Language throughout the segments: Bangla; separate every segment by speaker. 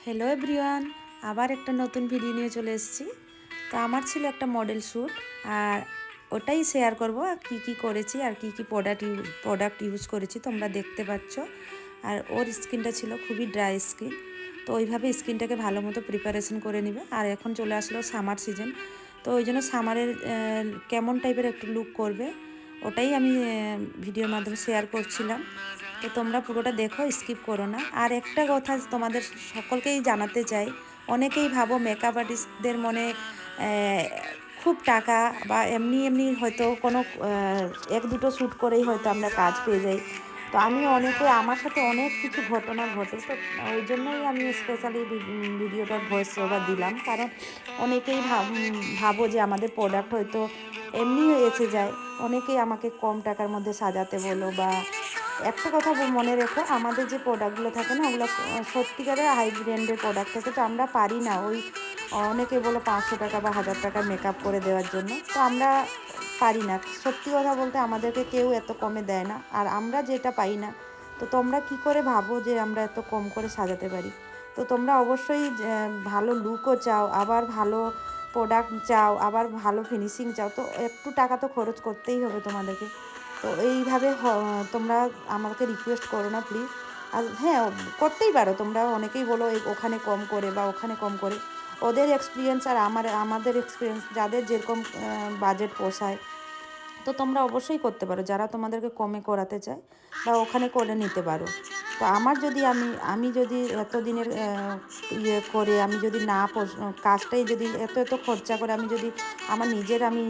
Speaker 1: হ্যালো এভরিওয়ান, আবার একটা নতুন ভিডিও নিয়ে চলে এসেছি। তো আমার ছিল একটা মডেল শ্যুট, আর ওটাই শেয়ার করব কি কি করেছি আর কি কি প্রোডাক্ট ইউজ করেছি তোমরা দেখতে পাচ্ছ। আর ওর স্কিনটা ছিল খুবই ড্রাই স্কিন, তো ওইভাবে স্কিনটাকে ভালো মতো প্রিপারেশন করে নিবে। আর এখন চলে আসলো সামার সিজন, তো ওই জন্য সামারের কেমন টাইপের একটু লুক করবে ওটাই আমি ভিডিওর মাধ্যমে শেয়ার করছিলাম। তো তোমরা পুরোটা দেখো, স্কিপ করো না। আর একটা কথা তোমাদের সকলকেই জানাতে চাই, অনেকেই ভাবো মেকআপ আর্টিস্টদের মনে খুব টাকা বা এমনি এমনি হয়তো কোনো এক দুটো শ্যুট করেই হয়তো আমরা কাজ পেয়ে যাই। তো আমি আমার সাথে অনেক কিছু ঘটনা ঘটে, তো ওই জন্যই আমি স্পেশালি ভিডিওটার ভয়েস ওভার দিলাম। কারণ অনেকেই ভাবো যে আমাদের প্রোডাক্ট হয়তো এমনি এসে যায়। অনেকেই আমাকে কম টাকার মধ্যে সাজাতে বলো, বা একটা কথা মনে রেখো, আমাদের যে প্রোডাক্টগুলো থাকে না, ওগুলো সত্যিকারের হাই ব্র্যান্ডের প্রোডাক্ট থাকে। তো আমরা পারি না ওই অনেকে বলো 500 টাকা বা 1000 টাকার মেকআপ করে দেওয়ার জন্য, তো আমরা পারি না। সত্যি কথা বলতে আমাদেরকে কেউ এত কমে দেয় না, আর আমরা যেটা পাই না। তো তোমরা কি করে ভাবো যে আমরা এত কম করে সাজাতে পারি? তো তোমরা অবশ্যই ভালো লুকও চাও, আবার ভালো প্রোডাক্ট চাও, আবার ভালো ফিনিশিং চাও, তো একটু টাকা তো খরচ করতেই হবে তোমাদেরকে। তো এইভাবে তোমরা আমাকে রিকোয়েস্ট করো না প্লিজ। আর হ্যাঁ, করতেই পারো তোমরা, অনেকেই বলো ওখানে কম করে বা ওখানে কম করে। ওদের এক্সপিরিয়েন্স আর আমাদের এক্সপিরিয়েন্স, যাদের যেরকম বাজেট পোষায়, তো তোমরা অবশ্যই করতে পারো। যারা তোমাদেরকে কমে করাতে চায় বা ওখানে করে নিতে পারো। তো আমার যদি আমি যদি এতদিনের ইয়ে করে আমি যদি না কাজটাই যদি এত এত খরচা করে আমি যদি আমি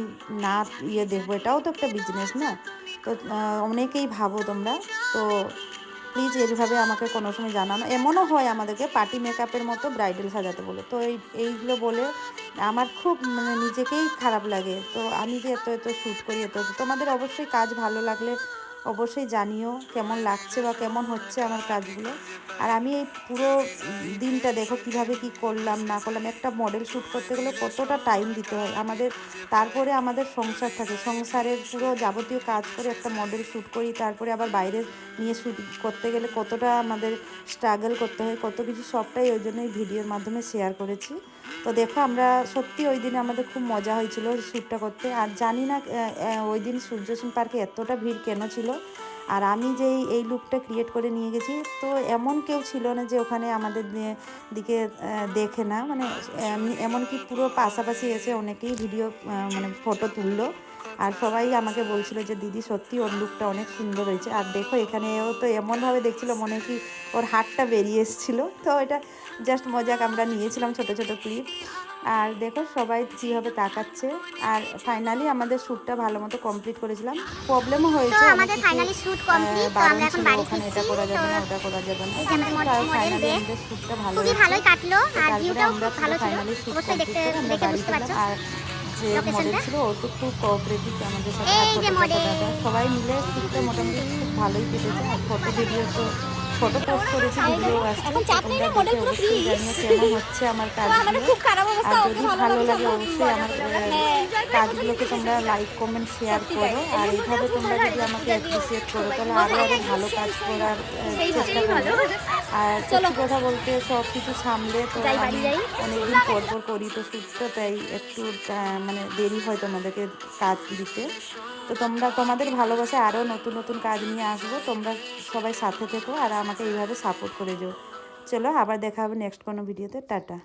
Speaker 1: না দেখবো, এটাও তো একটা বিজনেস না? তো অনেকেই ভাবো তোমরা। তো প্লিজ এইভাবে আমাকে কোনো সময় জানানো। এমনও হয় আমাদেরকে পার্টি মেকআপের মতো ব্রাইডাল সাজাতে বলে, তো এইগুলো বলে আমার খুব নিজেকেই খারাপ লাগে। তো আমি যে এত এত শ্যুট করি, তোমাদের অবশ্যই কাজ ভালো লাগলে অবশ্যই জানিও কেমন লাগছে বা কেমন হচ্ছে আমার কাজগুলো। আর আমি এই পুরো দিনটা দেখো কিভাবে কি করলাম না করলাম। একটা মডেল শ্যুট করতে গেলে কতটা টাইম দিতে হয় আমাদের। তারপরে আমাদের সংসার থাকে, সংসারের পুরো যাবতীয় কাজ করে একটা মডেল শ্যুট করি, তারপরে আবার বাইরে নিয়ে শ্যুট করতে গেলে কতটা আমাদের স্ট্রাগল করতে হয়, কত কিছু, সবটাই ওই জন্যই ভিডিওর মাধ্যমে শেয়ার করেছি। তো দেখো আমরা সত্যি ওই দিনে আমাদের খুব মজা হয়েছিল শ্যুটটা করতে। আর জানি না ওই দিন সূর্যসেন পার্কে এতটা ভিড় কেন ছিল। আর আমি যেই এই লুকটা ক্রিয়েট করে নিয়ে গেছি, তো এমন কেউ ছিল না যে ওখানে আমাদের দিকে দেখে না, মানে এমনকি পুরো পাশাপাশি এসে অনেকেই ভিডিও মানে ফটো তুললো। আর সবাই আমাকে বলছিল যে দিদি সত্যি ওর লুকটা অনেক সুন্দর হয়েছে। আর দেখো এখানেও তো এমনভাবে দেখছিল মনে কি ওর হাতটা বেরিয়ে এসেছিলো। তো এটা জাস্ট মজাক আমরা নিয়েছিলাম, ছোট ছোট ক্লিপ। আর দেখো সবাই কীভাবে তাকাচ্ছে। আর ফাইনালি আমাদের শ্যুটটা ভালো মতো কমপ্লিট করেছিলাম। প্রবলেমও
Speaker 2: তো
Speaker 1: হয়েছে, অনেক
Speaker 2: আমাদের
Speaker 1: কিছু
Speaker 2: ফাইনালি শুট কমপ্লিট। তো
Speaker 1: বারণ
Speaker 2: আমরা এখন
Speaker 1: ছিল,
Speaker 2: বাড়ি
Speaker 1: ওখানে
Speaker 2: ফিরছি।
Speaker 1: এটা করা
Speaker 2: তো
Speaker 1: যাবে না, ওটা করা যাবে না,
Speaker 2: এই যে আমাদের
Speaker 1: কিন্তু
Speaker 2: মডেল
Speaker 1: ফাইনালি
Speaker 2: ডে
Speaker 1: আমাদের শ্যুটটা ভালো
Speaker 2: খুবই
Speaker 1: হয়েছে।
Speaker 2: ভালোই কাটলো,
Speaker 1: তো
Speaker 2: আর
Speaker 1: তারপরে
Speaker 2: ভিউটাও
Speaker 1: আমরা
Speaker 2: খুব
Speaker 1: পুরো
Speaker 2: ভালো ছিল।
Speaker 1: ফাইনালি শ্যুট
Speaker 2: অবশ্যই
Speaker 1: কমপ্লিট
Speaker 2: দেখতে
Speaker 1: করে আমরা
Speaker 2: দেখে
Speaker 1: বাড়ি
Speaker 2: বুঝতে
Speaker 1: ফিরলাম।
Speaker 2: পারছো
Speaker 1: আর যে মডেল
Speaker 2: লোকেশনটা।
Speaker 1: ছিল ও তো খুব কোঅপারেটিভ আমাদের সাথে, আর
Speaker 2: এই যে
Speaker 1: ছোটো চাচা
Speaker 2: মডেল।
Speaker 1: দাদা সবাই মিলে শ্যুটটা মোটামুটি খুব ভালোই কেটেছে। আর ফটো ভিডিও তো ফটো পোস্ট করেছি, ভিডিও আসছে,
Speaker 2: এখন
Speaker 1: তো
Speaker 2: চাপ নেই
Speaker 1: তোমরা
Speaker 2: না, মডেল
Speaker 1: দেখে
Speaker 2: পুরো ফ্রি।
Speaker 1: অবশ্যই জানিও কেমন হচ্ছে আমার
Speaker 2: আমাদের
Speaker 1: কাজগুলো।
Speaker 2: খুব খারাপ
Speaker 1: আর
Speaker 2: অবস্থা, ওকে
Speaker 1: যদি
Speaker 2: ভালো
Speaker 1: ভালো
Speaker 2: লাগছে
Speaker 1: লাগে অবশ্যই আমার কাজগুলোকে তোমরা লাইক কমেন্ট শেয়ার
Speaker 2: সত্যি তাই।
Speaker 1: করো। আর এইভাবে তোমরা যদি আমাকে অ্যাপ্রিসিয়েট করো তাহলে আরও আরও ভালো কাজ করার চেষ্টা করবো। আর
Speaker 2: চলো
Speaker 1: সত্যি কথা বলতে সব কিছু সামলে তো
Speaker 2: যাই, বাড়ি
Speaker 1: আমি
Speaker 2: যাই।
Speaker 1: অনেকদিন পর পর করি, তো শ্যুটটা তাই একটু মানে দেরি হয় তোমাদেরকে কাজ দিতে। তো তোমাদের ভালোবাসা আরও নতুন নতুন কাজ নিয়ে আসবো। তোমরা সবাই সাথে থেকো আর আমাকে এইভাবে সাপোর্ট করে যাও। চলো আবার দেখা হবে নেক্সট কোনো ভিডিওতে। টাটা।